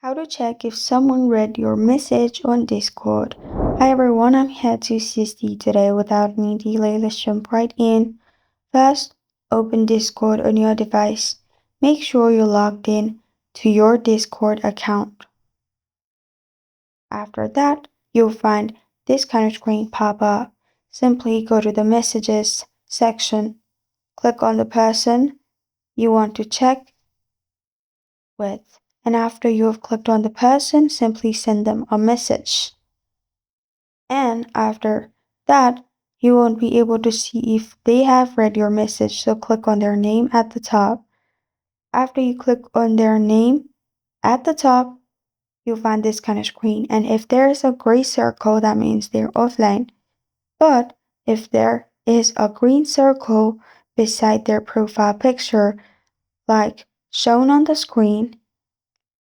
How to check if someone read your message on Discord. Hi everyone, I'm here to assist you today. Without any delay, let's jump right in. First, open Discord on your device. Make sure you're logged in to your Discord account. After that, you'll find this kind of screen pop up. Simply go to the messages section. Click on the person you want to check with. And after you have clicked on the person, simply send them a message. And after that, you won't be able to see if they have read your message, so click on their name at the top. After you click on their name at the top, you'll find this kind of screen. And if there is a gray circle, that means they're offline. But if there is a green circle beside their profile picture, like shown on the screen,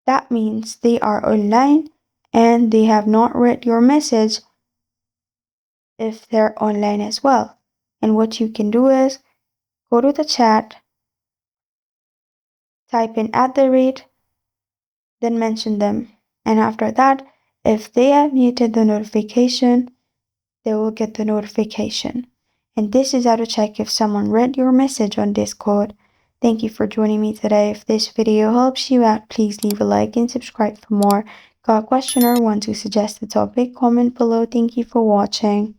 that means they are online and they have not read your message if they're online as well. And what you can do is go to the chat, type in @, then mention them. And after that, if they have muted the notification, they will get the notification. And this is how to check if someone read your message on Discord. Thank you for joining me today. If this video helps you out, please leave a like and subscribe for more. Got a question or want to suggest a topic? Comment below. Thank you for watching.